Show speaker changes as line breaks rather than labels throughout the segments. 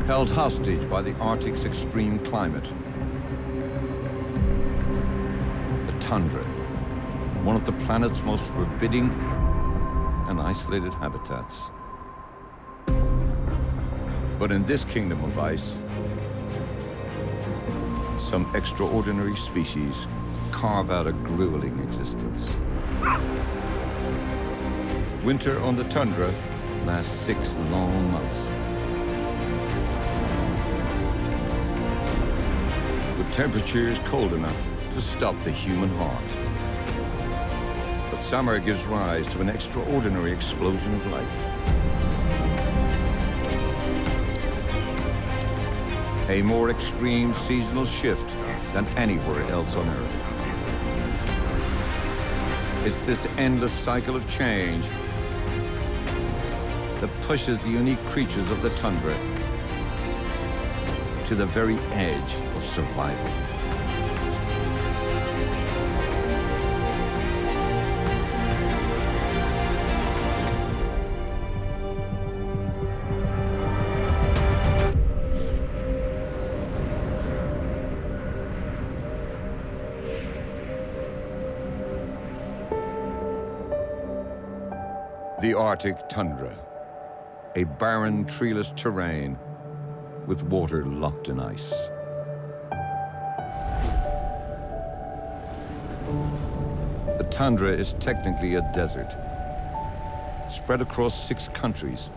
held hostage by the Arctic's extreme climate. The tundra, one of the planet's most forbidding and isolated habitats. But in this kingdom of ice, some extraordinary species carve out a grueling existence. Winter on the tundra lasts 6 long months. With temperatures cold enough to stop the human heart. But summer gives rise to an extraordinary explosion of life. A more extreme seasonal shift than anywhere else on Earth. It's this endless cycle of change that pushes the unique creatures of the tundra to the very edge of survival. The Arctic tundra, a barren, treeless terrain with water locked in ice. The tundra is technically a desert, spread across 6 countries,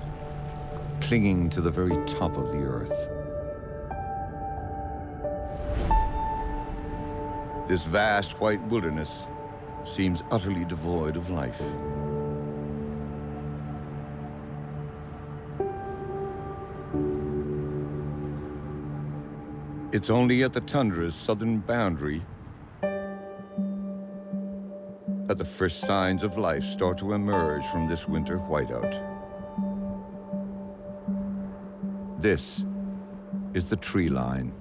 clinging to the very top of the Earth. This vast white wilderness seems utterly devoid of life. It's only at the tundra's southern boundary that the first signs of life start to emerge from this winter whiteout. This is the tree line.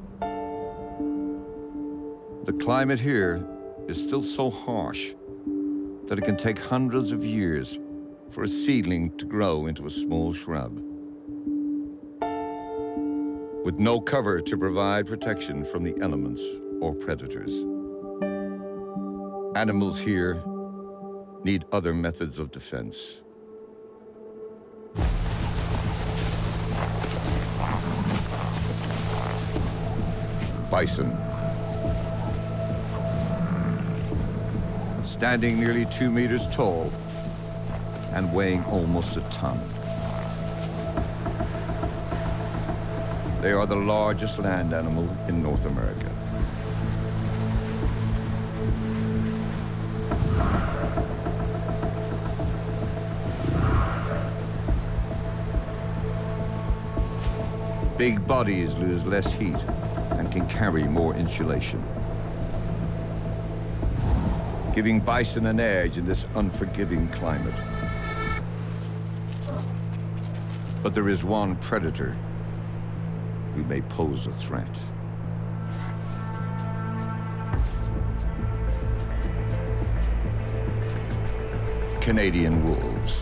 The climate here is still so harsh that it can take hundreds of years for a seedling to grow into a small shrub. With no cover to provide protection from the elements or predators. Animals here need other methods of defense. Bison. Standing nearly 2 meters tall and weighing almost a ton. They are the largest land animal in North America. Big bodies lose less heat and can carry more insulation, giving bison an edge in this unforgiving climate. But there is one predator who may pose a threat. Canadian wolves.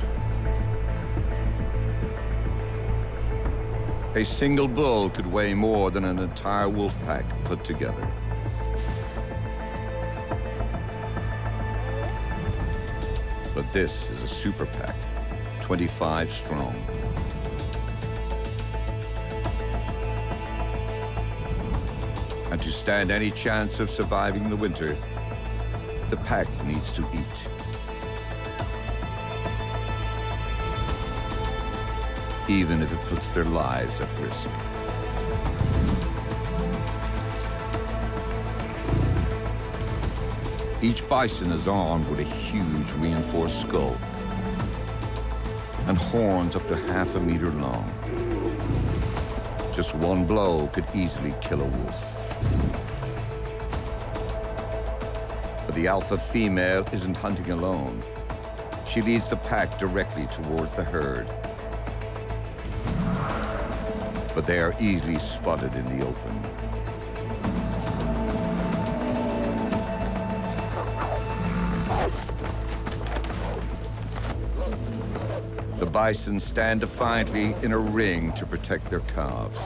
A single bull could weigh more than an entire wolf pack put together. But this is a super pack, 25 strong. And to stand any chance of surviving the winter, the pack needs to eat. Even if it puts their lives at risk. Each bison is armed with a huge reinforced skull and horns up to ½ a meter long. Just one blow could easily kill a wolf. But the alpha female isn't hunting alone. She leads the pack directly towards the herd. But they are easily spotted in the open. The bison stand defiantly in a ring to protect their calves.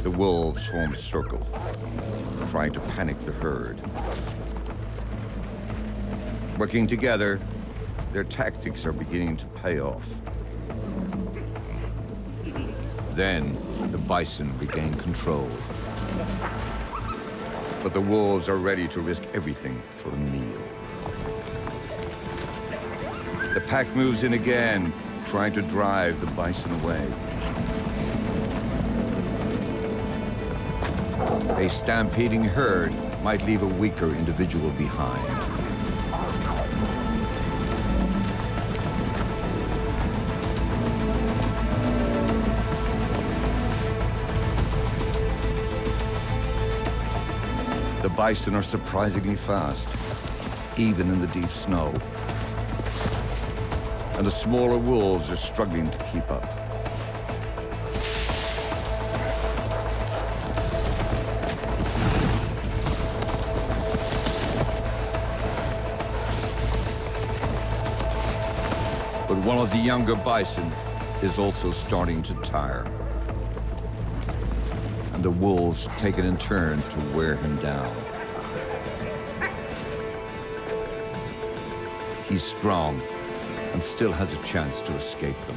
The wolves form a circle, trying to panic the herd. Working together, their tactics are beginning to pay off. Then, the bison regain control. But the wolves are ready to risk everything for a meal. The pack moves in again, trying to drive the bison away. A stampeding herd might leave a weaker individual behind. The bison are surprisingly fast, even in the deep snow. And the smaller wolves are struggling to keep up. But one of the younger bison is also starting to tire. And the wolves take it in turn to wear him down. He's strong and still has a chance to escape them.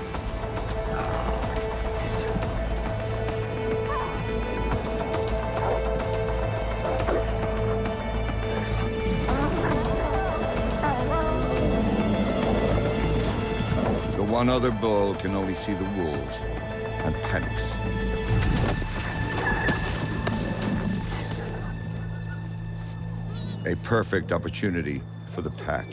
The one other bull can only see the wolves and panics. A perfect opportunity for the pack.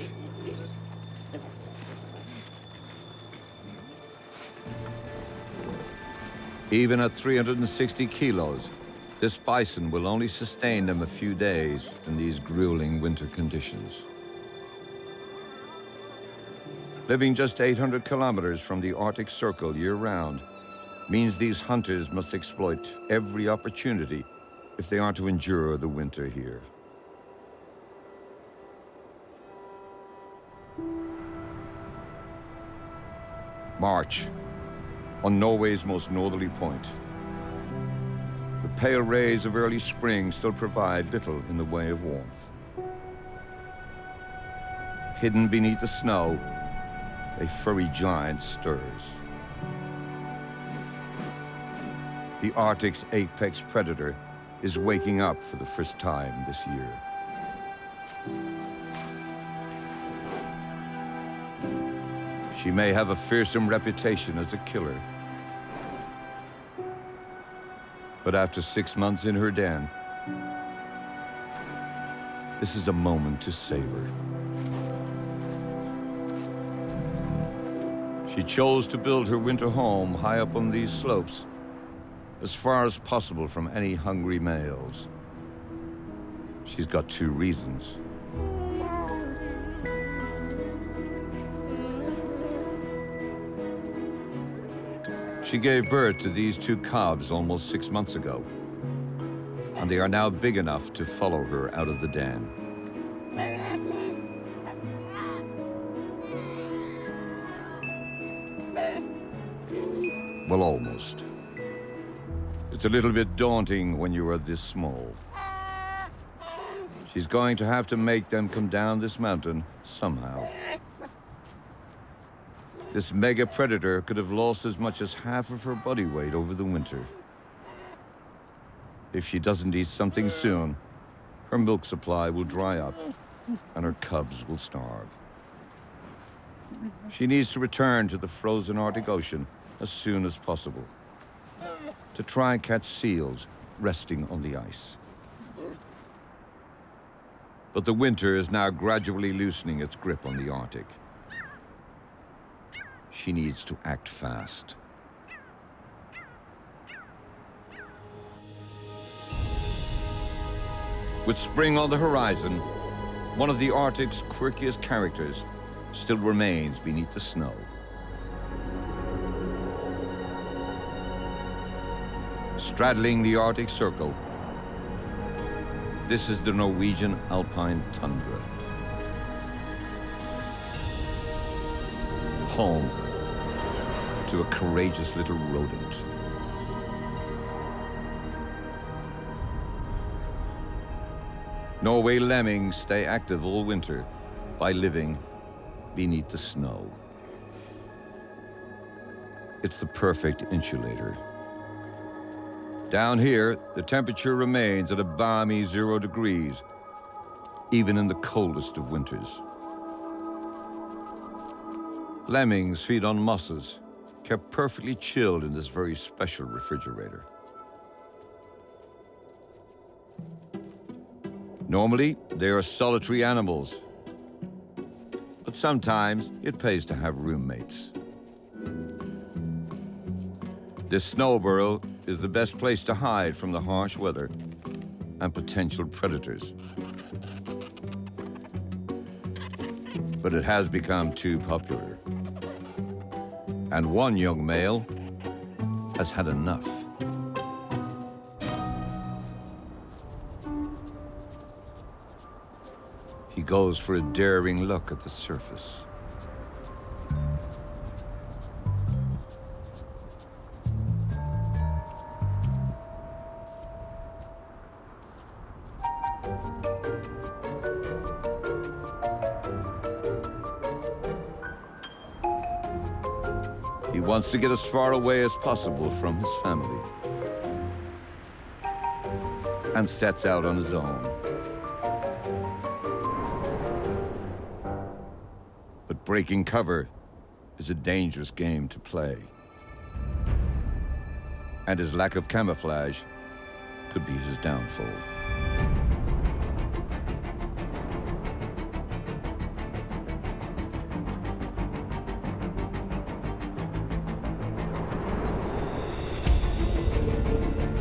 Even at 360 kilos, this bison will only sustain them a few days in these grueling winter conditions. Living just 800 kilometers from the Arctic Circle year-round means these hunters must exploit every opportunity if they are to endure the winter here. March, on Norway's most northerly point. The pale rays of early spring still provide little in the way of warmth. Hidden beneath the snow, a furry giant stirs. The Arctic's apex predator is waking up for the first time this year. She may have a fearsome reputation as a killer. But after 6 months in her den, this is a moment to savor. She chose to build her winter home high up on these slopes, as far as possible from any hungry males. She's got 2 reasons. She gave birth to these 2 cubs almost 6 months ago, and they are now big enough to follow her out of the den. Well, almost. It's a little bit daunting when you are this small. She's going to have to make them come down this mountain somehow. This mega predator could have lost as much as half of her body weight over the winter. If she doesn't eat something soon, her milk supply will dry up and her cubs will starve. She needs to return to the frozen Arctic Ocean as soon as possible to try and catch seals resting on the ice. But the winter is now gradually loosening its grip on the Arctic. She needs to act fast. With spring on the horizon, one of the Arctic's quirkiest characters still remains beneath the snow. Straddling the Arctic Circle, This is the Norwegian alpine tundra. Home to a courageous little rodent. Norway lemmings stay active all winter by living beneath the snow. It's the perfect insulator. Down here, the temperature remains at a balmy 0 degrees, even in the coldest of winters. Lemmings feed on mosses, kept perfectly chilled in this very special refrigerator. Normally, they are solitary animals, but sometimes it pays to have roommates. This snow burrow is the best place to hide from the harsh weather and potential predators. But it has become too popular. And one young male has had enough. He goes for a daring look at the surface. He wants to get as far away as possible from his family and sets out on his own. But breaking cover is a dangerous game to play. And his lack of camouflage could be his downfall.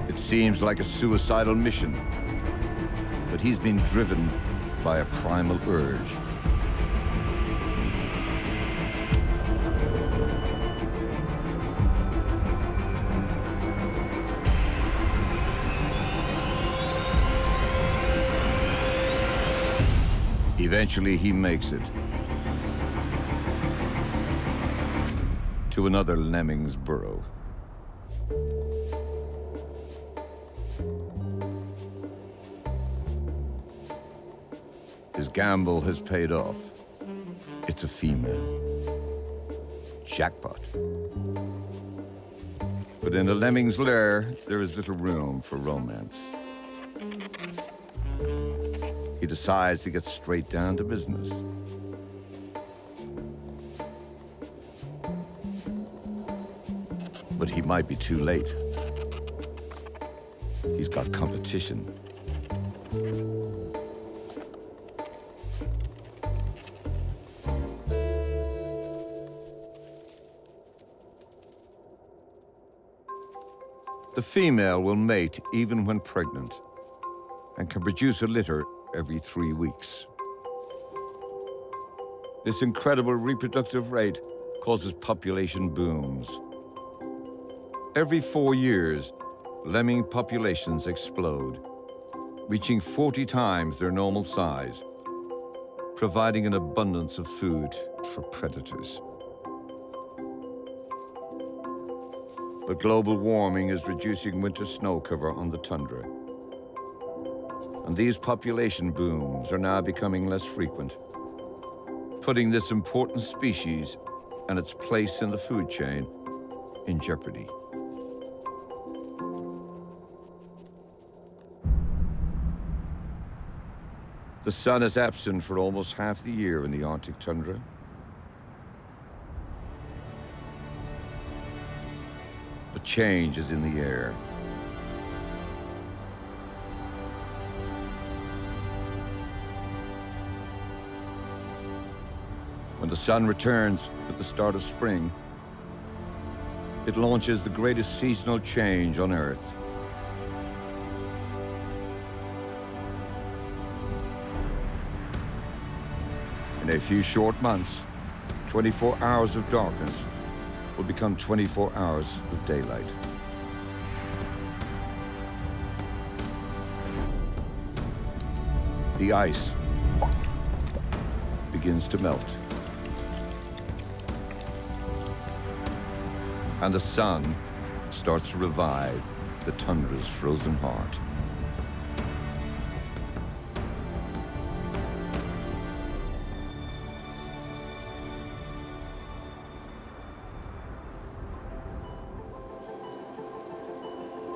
It seems like a suicidal mission, but he's been driven by a primal urge. Eventually, he makes it to another lemming's burrow. His gamble has paid off. It's a female. Jackpot. But in a lemming's lair, there is little room for romance. He decides to get straight down to business. But he might be too late. He's got competition. The female will mate even when pregnant and can produce a litter every 3 weeks. This incredible reproductive rate causes population booms. Every 4 years, lemming populations explode, reaching 40 times their normal size, providing an abundance of food for predators. But global warming is reducing winter snow cover on the tundra. And these population booms are now becoming less frequent, putting this important species and its place in the food chain in jeopardy. The sun is absent for almost half the year in the Arctic tundra. But change is in the air. When the sun returns at the start of spring, it launches the greatest seasonal change on Earth. In a few short months, 24 hours of darkness will become 24 hours of daylight. The ice begins to melt. And the sun starts to revive the tundra's frozen heart.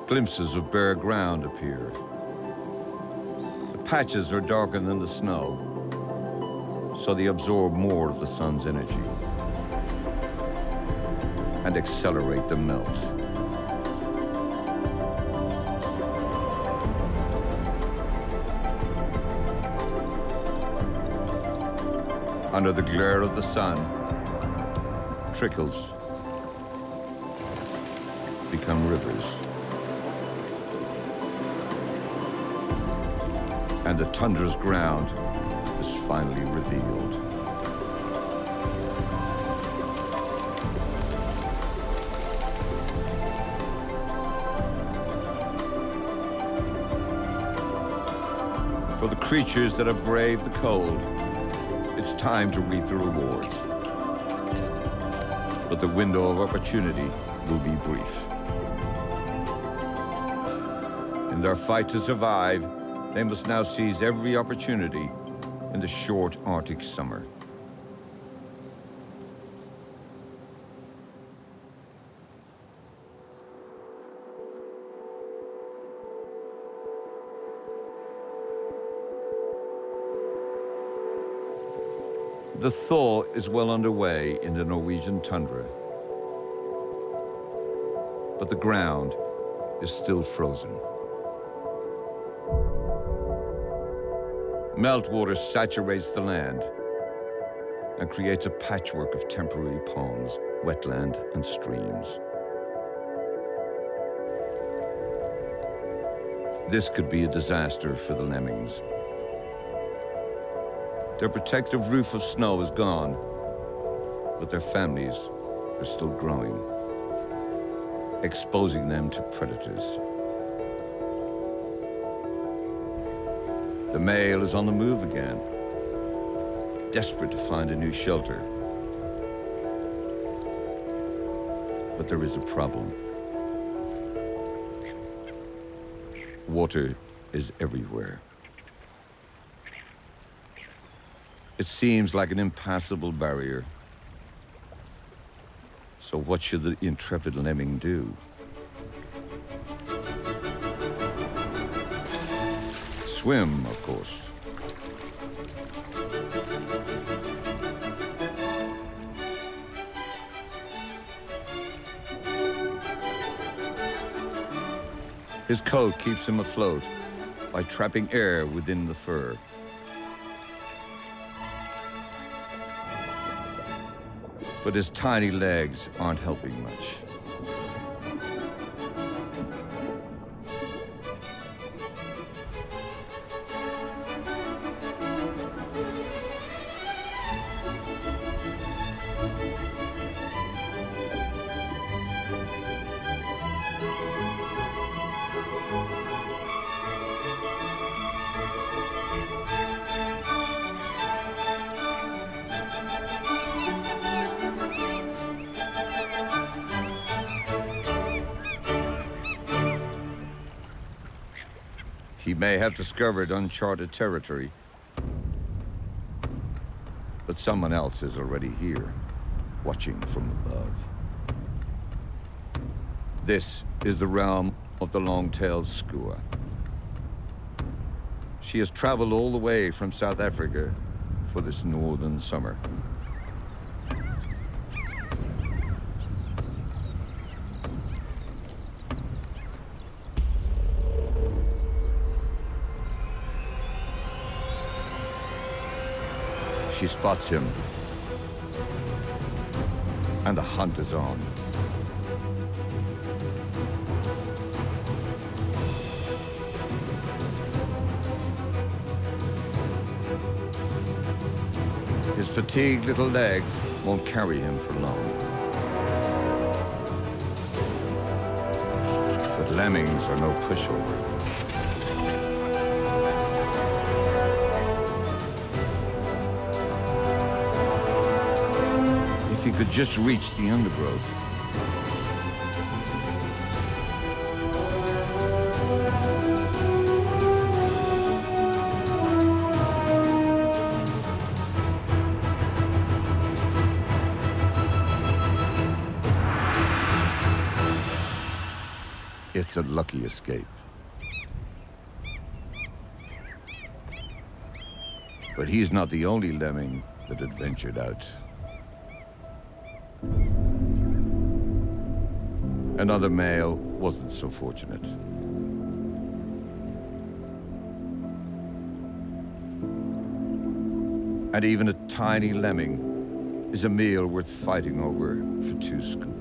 Glimpses of bare ground appear. The patches are darker than the snow, so they absorb more of the sun's energy and accelerate the melt. Under the glare of the sun, trickles become rivers. And the tundra's ground is finally revealed. For the creatures that have braved the cold, it's time to reap the rewards. But the window of opportunity will be brief. In their fight to survive, they must now seize every opportunity in the short Arctic summer. The thaw is well underway in the Norwegian tundra, but the ground is still frozen. Meltwater saturates the land and creates a patchwork of temporary ponds, wetland, and streams. This could be a disaster for the lemmings. Their protective roof of snow is gone, but their families are still growing, exposing them to predators. The male is on the move again, desperate to find a new shelter. But there is a problem. Water is everywhere. It seems like an impassable barrier. So what should the intrepid lemming do? Swim, of course. His coat keeps him afloat by trapping air within the fur. But his tiny legs aren't helping much. He may have discovered uncharted territory, but someone else is already here, watching from above. This is the realm of the long-tailed skua. She has traveled all the way from South Africa for this northern summer. She spots him, and the hunt is on. His fatigued little legs won't carry him for long. But lemmings are no pushover. could just reach the undergrowth. It's a lucky escape. But he's not the only lemming that had ventured out. Another male wasn't so fortunate. And even a tiny lemming is a meal worth fighting over for 2 skuas.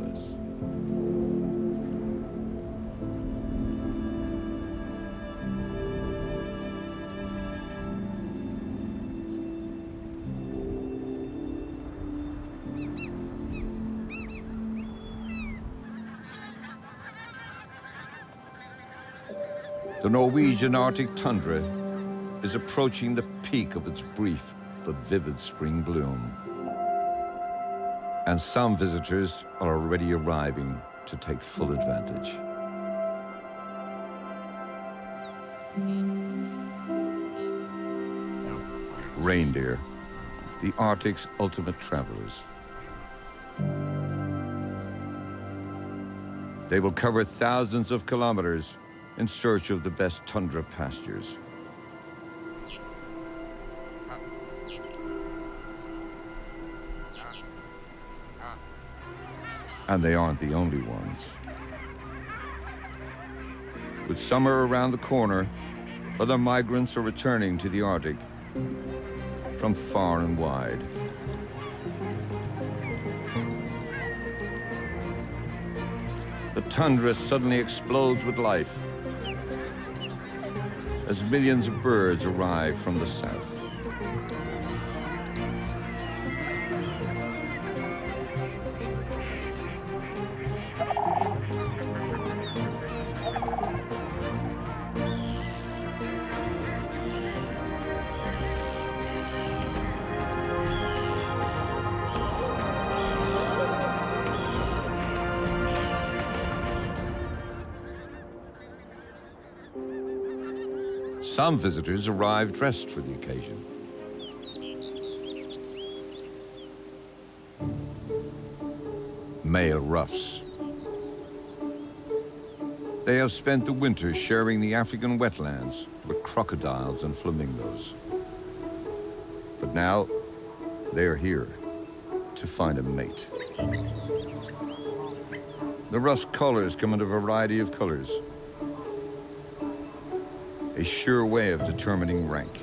The Norwegian Arctic tundra is approaching the peak of its brief but vivid spring bloom. And some visitors are already arriving to take full advantage. Reindeer, the Arctic's ultimate travelers. They will cover thousands of kilometers in search of the best tundra pastures. And they aren't the only ones. With summer around the corner, other migrants are returning to the Arctic from far and wide. The tundra suddenly explodes with life as millions of birds arrive from the south. Some visitors arrive dressed for the occasion. Male roughs. They have spent the winter sharing the African wetlands with crocodiles and flamingos. But now, they are here to find a mate. The rough's colors come in a variety of colors. A sure way of determining rank.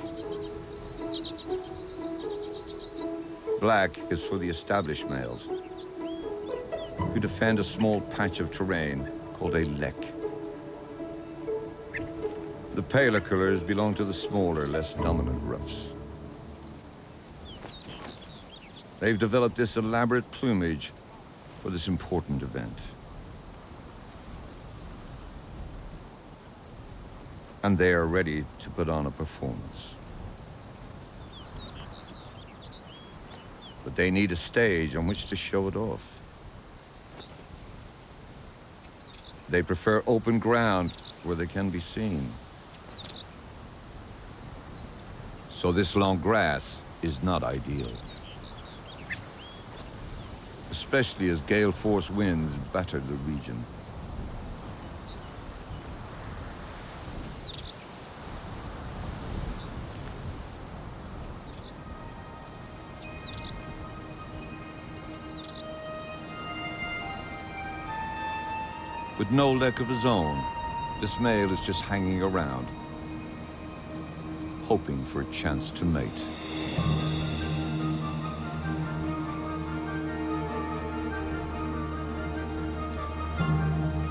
Black is for the established males, who defend a small patch of terrain called a lek. The paler colors belong to the smaller, less dominant roughs. They've developed this elaborate plumage for this important event. And they are ready to put on a performance. But they need a stage on which to show it off. They prefer open ground where they can be seen. So this long grass is not ideal, especially as gale force winds batter the region. With no lek of his own, this male is just hanging around, hoping for a chance to mate.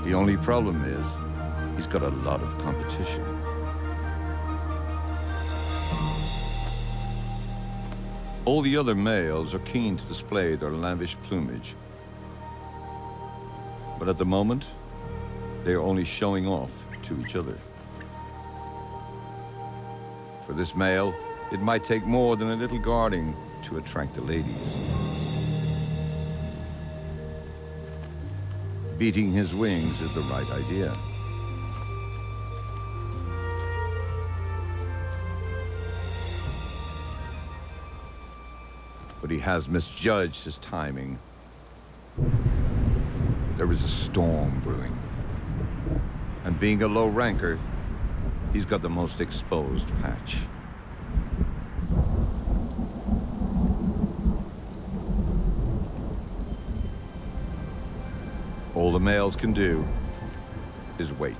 The only problem is, he's got a lot of competition. All the other males are keen to display their lavish plumage. But at the moment, they are only showing off to each other. For this male, it might take more than a little guarding to attract the ladies. beating his wings is the right idea. But he has misjudged his timing. There is a storm brewing. And being a low ranker, he's got the most exposed patch. All the males can do is wait.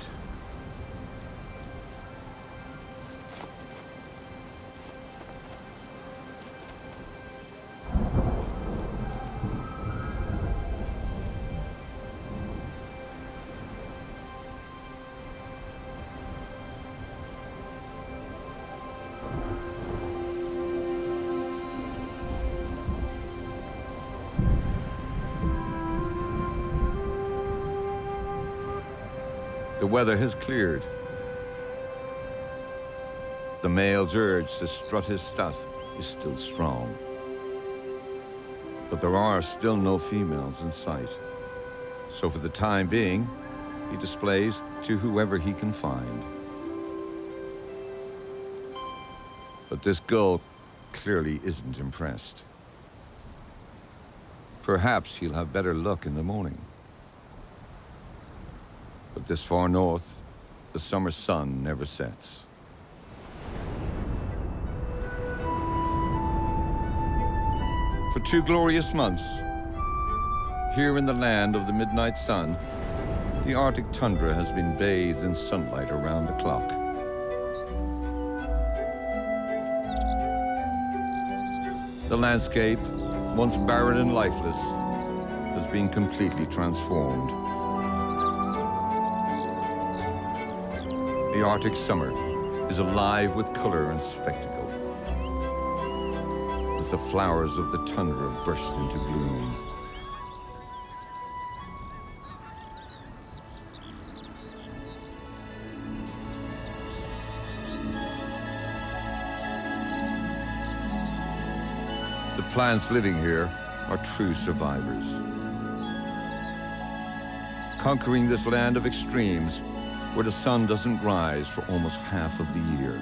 The weather has cleared. The male's urge to strut his stuff is still strong. But there are still no females in sight. So for the time being, he displays to whoever he can find. But this gull clearly isn't impressed. Perhaps he'll have better luck in the morning. But this far north, the summer sun never sets. For 2 glorious months, here in the land of the midnight sun, the Arctic tundra has been bathed in sunlight around the clock. The landscape, once barren and lifeless, has been completely transformed. The Arctic summer is alive with color and spectacle as the flowers of the tundra burst into bloom. The plants living here are true survivors. Conquering this land of extremes where the sun doesn't rise for almost half of the year.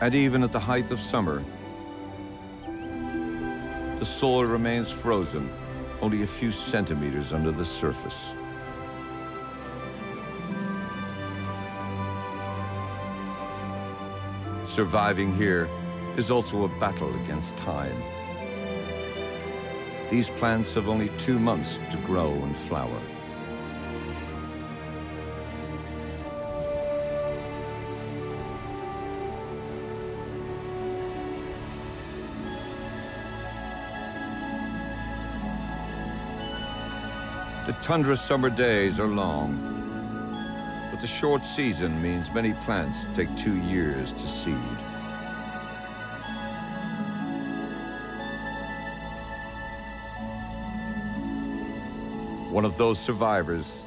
And even at the height of summer, the soil remains frozen only a few centimeters under the surface. Surviving here is also a battle against time. These plants have only 2 months to grow and flower. The tundra summer days are long, but the short season means many plants take 2 years to seed. One of those survivors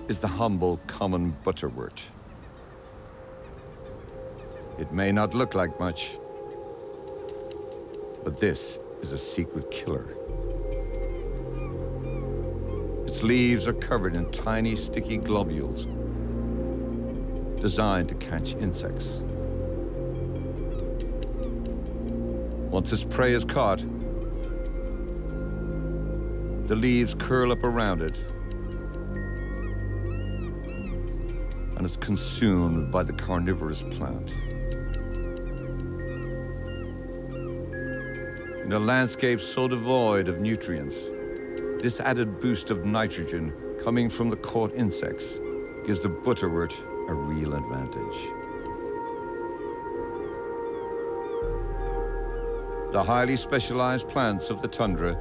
is the humble common butterwort. It may not look like much, but this is a secret killer. Its leaves are covered in tiny, sticky globules designed to catch insects. Once its prey is caught, the leaves curl up around it, and it's consumed by the carnivorous plant. In a landscape so devoid of nutrients, this added boost of nitrogen coming from the caught insects gives the butterwort a real advantage. The highly specialized plants of the tundra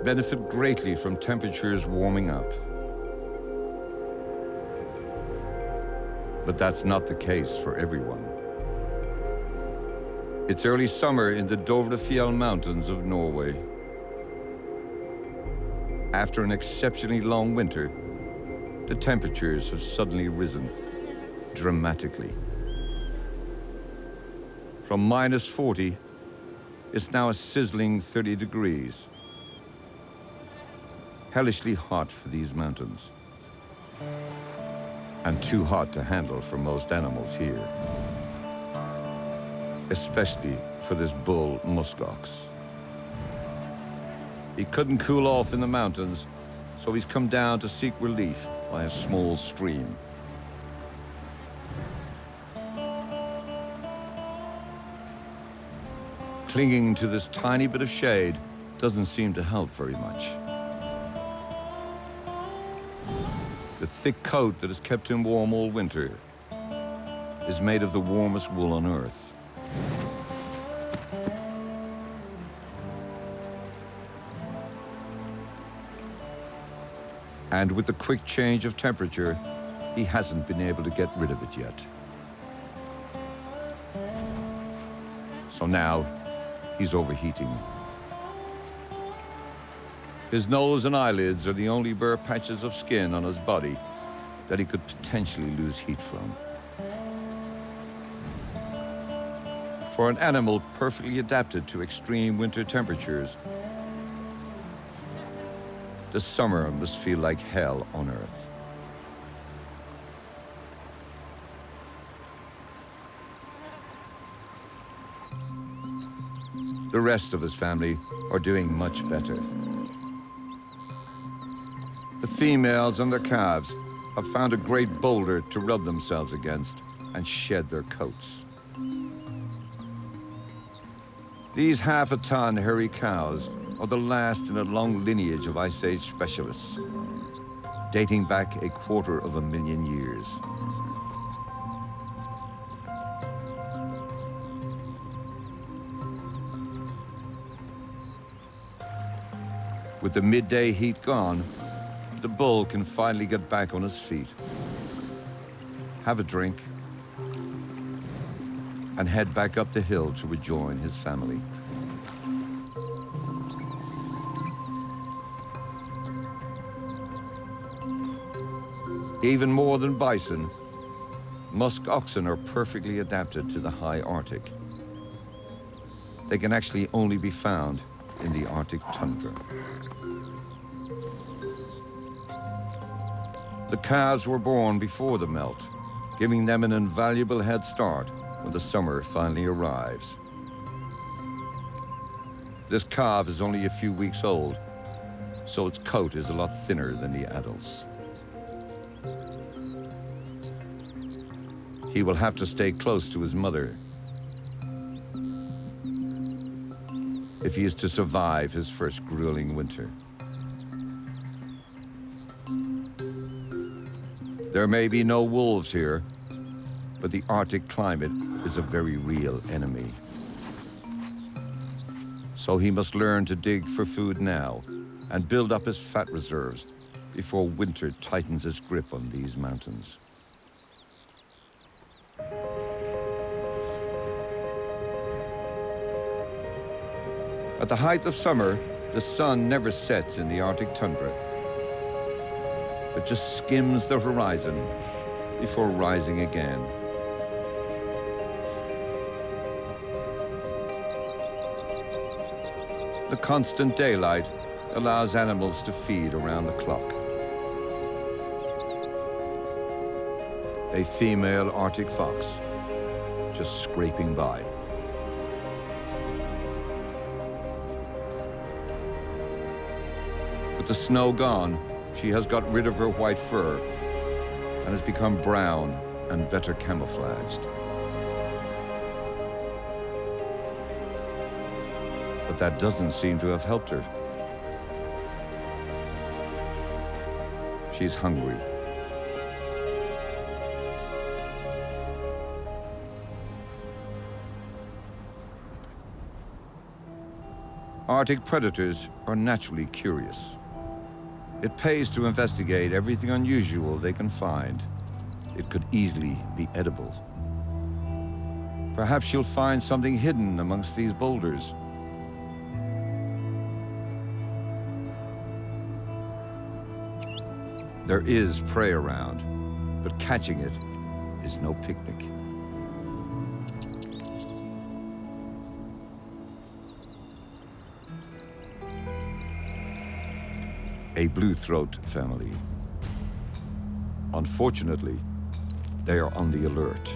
benefit greatly from temperatures warming up. But that's not the case for everyone. It's early summer in the Dovrefjell Mountains of Norway. After an exceptionally long winter, the temperatures have suddenly risen dramatically. From -40, it's now a sizzling 30 degrees. hellishly hot for these mountains, and too hot to handle for most animals here, especially for this bull muskox. He couldn't cool off in the mountains, so he's come down to seek relief by a small stream. Clinging to this tiny bit of shade doesn't seem to help very much. The thick coat that has kept him warm all winter is made of the warmest wool on earth. And with the quick change of temperature, he hasn't been able to get rid of it yet. So now, he's overheating. His nose and eyelids are the only bare patches of skin on his body that he could potentially lose heat from. For an animal perfectly adapted to extreme winter temperatures, the summer must feel like hell on earth. The rest of his family are doing much better. The females and their calves have found a great boulder to rub themselves against and shed their coats. These half-a-ton hairy cows are the last in a long lineage of Ice Age specialists, dating back 250,000 years. With the midday heat gone, the bull can finally get back on his feet, have a drink, and head back up the hill to rejoin his family. Even more than bison, musk oxen are perfectly adapted to the high Arctic. They can actually only be found in the Arctic tundra. The calves were born before the melt, giving them an invaluable head start when the summer finally arrives. This calf is only a few weeks old, so its coat is a lot thinner than the adults. He will have to stay close to his mother if he is to survive his first grueling winter. There may be no wolves here, but the Arctic climate is a very real enemy. So he must learn to dig for food now and build up his fat reserves before winter tightens its grip on these mountains. At the height of summer, the sun never sets in the Arctic tundra, but just skims the horizon before rising again. The constant daylight allows animals to feed around the clock. A female Arctic fox just scraping by. With the snow gone, she has got rid of her white fur and has become brown and better camouflaged. But that doesn't seem to have helped her. She's hungry. Arctic predators are naturally curious. It pays to investigate everything unusual they can find. It could easily be edible. Perhaps you'll find something hidden amongst these boulders. There is prey around, but catching it is no picnic. a blue-throat family. Unfortunately, they are on the alert.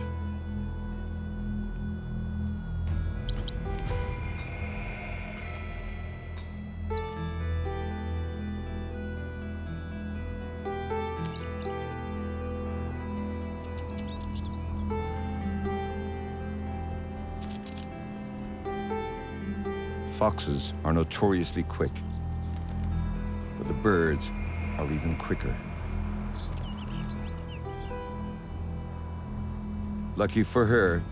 Foxes are notoriously quick, but the birds are even quicker. Lucky for her,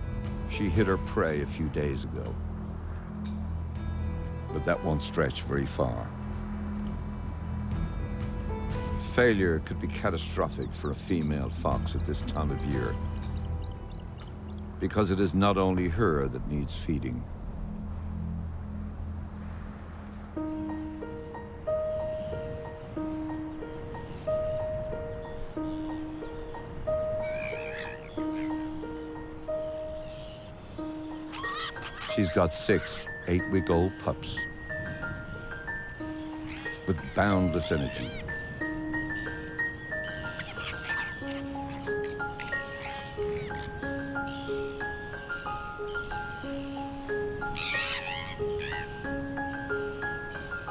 she hit her prey a few days ago. But that won't stretch very far. Failure could be catastrophic for a female fox at this time of year, because it is not only her that needs feeding. She's got 6 8-week-old pups with boundless energy.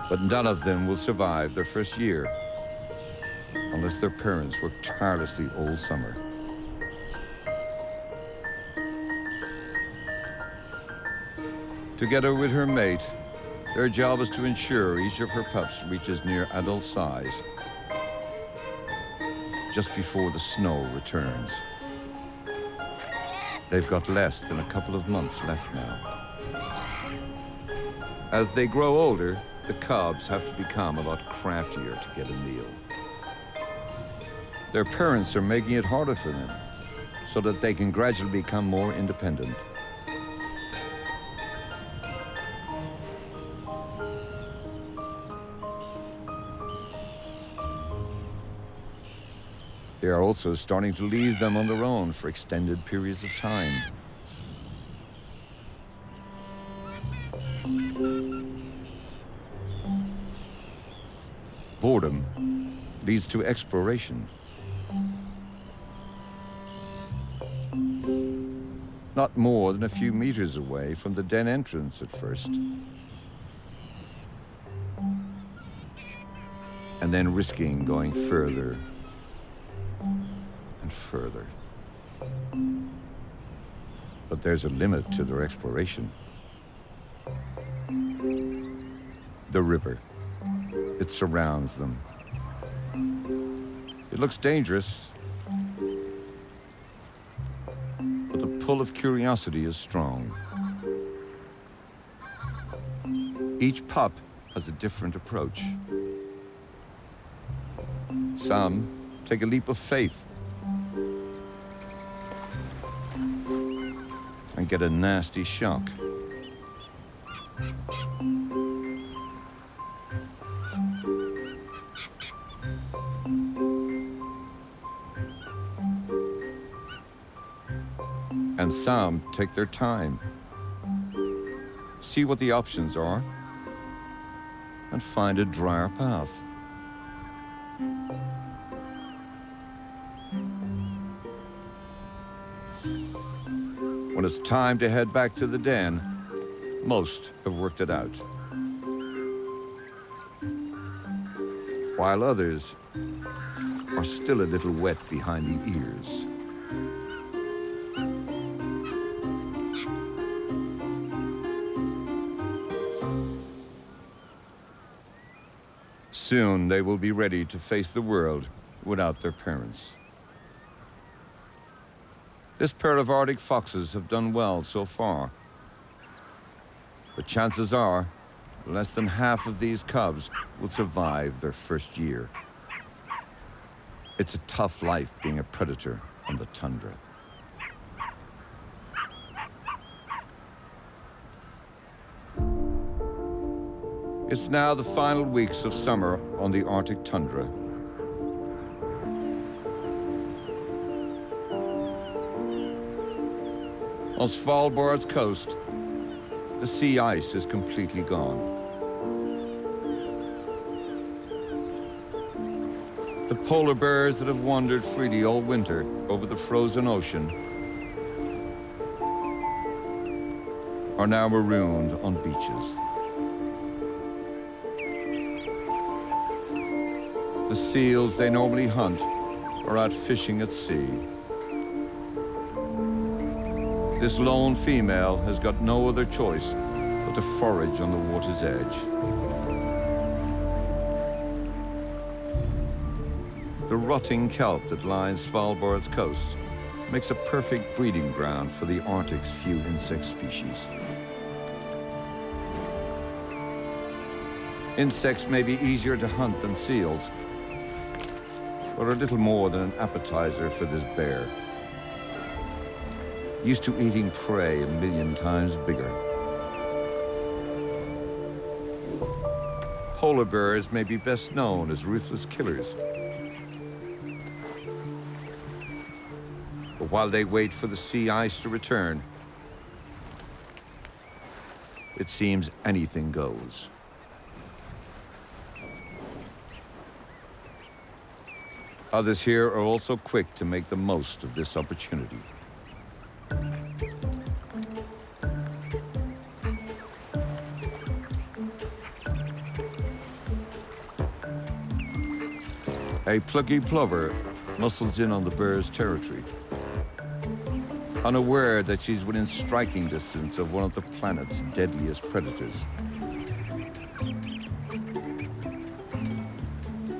But none of them will survive their first year unless their parents work tirelessly all summer. Together with her mate, their job is to ensure each of her pups reaches near adult size just before the snow returns. They've got less than a couple of months left now. As they grow older, the cubs have to become a lot craftier to get a meal. Their parents are making it harder for them so that they can gradually become more independent. They are also starting to leave them on their own for extended periods of time. Boredom leads to exploration. Not more than a few meters away from the den entrance at first. And then risking going further and further. But there's a limit to their exploration. The river. It surrounds them. It looks dangerous, but the pull of curiosity is strong. Each pup has a different approach. Some take a leap of faith and get a nasty shock. And some take their time, see what the options are, and find a drier path. When it's time to head back to the den, most have worked it out, while others are still a little wet behind the ears. Soon they will be ready to face the world without their parents. This pair of Arctic foxes have done well so far, but chances are less than half of these cubs will survive their first year. It's a tough life being a predator on the tundra. It's now the final weeks of summer on the Arctic tundra. On Svalbard's coast, the sea ice is completely gone. The polar bears that have wandered freely all winter over the frozen ocean are now marooned on beaches. The seals they normally hunt are out fishing at sea. This lone female has got no other choice but to forage on the water's edge. The rotting kelp that lines Svalbard's coast makes a perfect breeding ground for the Arctic's few insect species. Insects may be easier to hunt than seals, but are little more than an appetizer for this bear, used to eating prey 1,000,000 times bigger. Polar bears may be best known as ruthless killers. But while they wait for the sea ice to return, it seems anything goes. Others here are also quick to make the most of this opportunity. A plucky plover muscles in on the bear's territory, unaware that she's within striking distance of one of the planet's deadliest predators.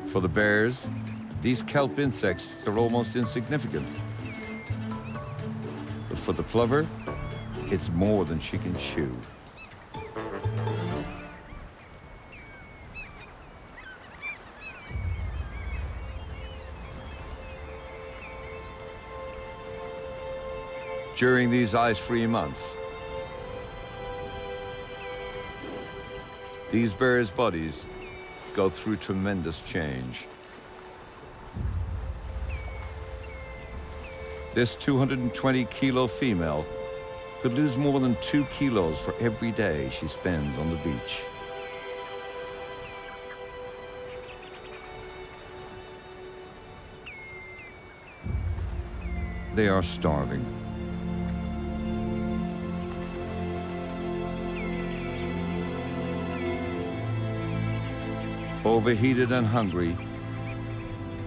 For the bears, these kelp insects are almost insignificant. But for the plover, it's more than she can chew. During these ice-free months, these bears' bodies go through tremendous change. This 220-kilo female could lose more than 2 kilos for every day she spends on the beach. They are starving. Overheated and hungry,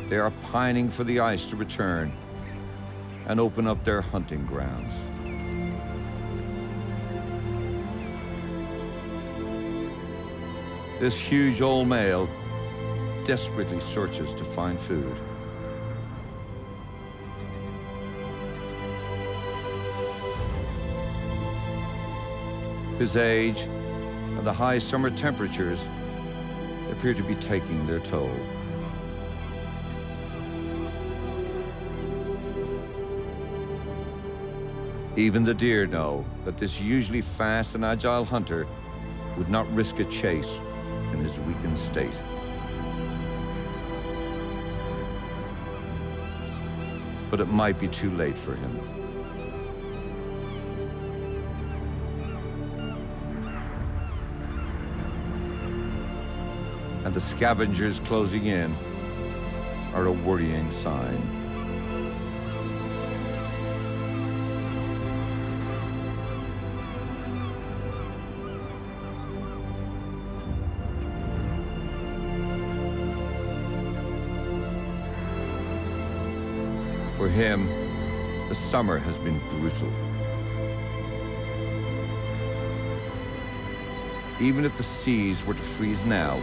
they are pining for the ice to return and open up their hunting grounds. This huge old male desperately searches to find food. His age and the high summer temperatures appear to be taking their toll. Even the deer know that this usually fast and agile hunter would not risk a chase in his weakened state. But it might be too late for him. And the scavengers closing in are a worrying sign. For him, the summer has been brutal. Even if the seas were to freeze now,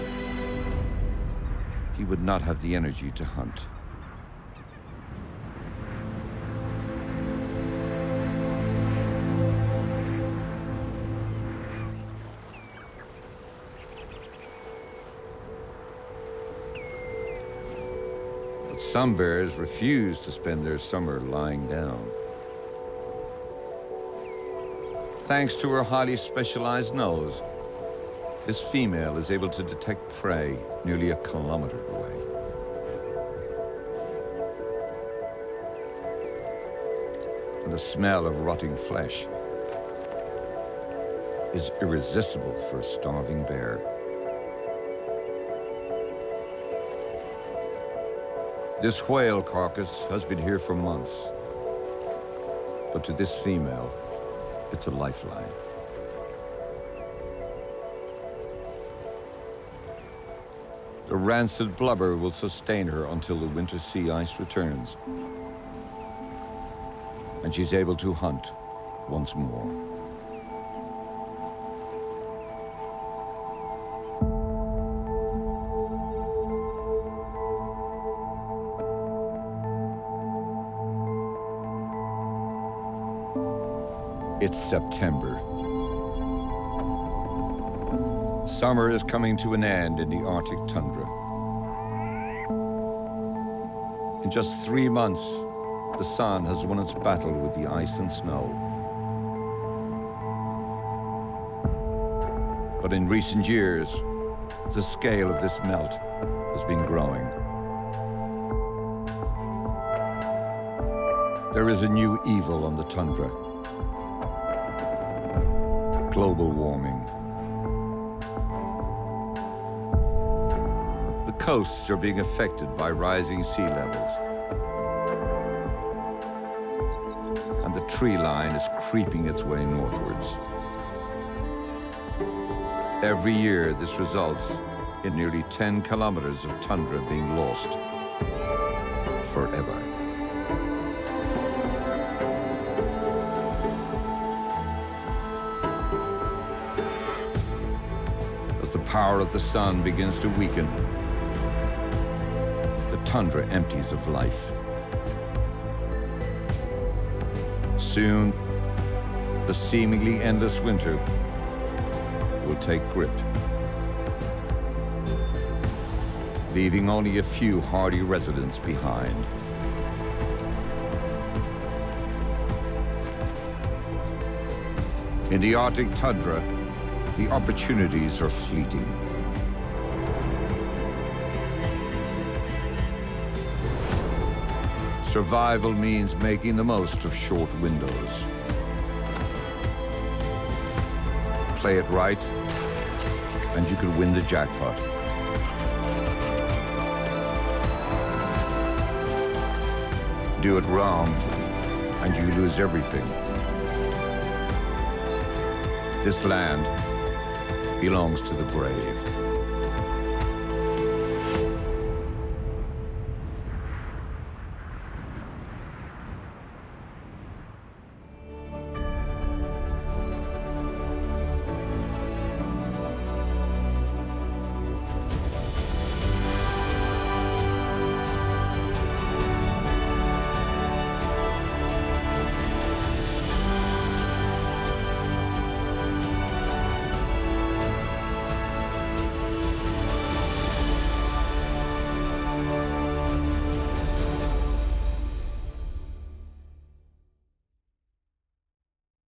he would not have the energy to hunt. But some bears refuse to spend their summer lying down. Thanks to her highly specialized nose, this female is able to detect prey nearly 1 kilometer away. And the smell of rotting flesh is irresistible for a starving bear. This whale carcass has been here for months, but to this female, it's a lifeline. The rancid blubber will sustain her until the winter sea ice returns, and she's able to hunt once more. It's September. Summer is coming to an end in the Arctic tundra. In just 3 months, the sun has won its battle with the ice and snow. But in recent years, the scale of this melt has been growing. There is a new evil on the tundra: global warming. The coasts are being affected by rising sea levels, and the tree line is creeping its way northwards. Every year, this results in nearly 10 kilometers of tundra being lost forever. As the power of the sun begins to weaken, the tundra empties of life. Soon, the seemingly endless winter will take grip, leaving only a few hardy residents behind. In the Arctic tundra, the opportunities are fleeting. Survival means making the most of short windows. Play it right, and you can win the jackpot. Do it wrong, and you lose everything. This land belongs to the brave.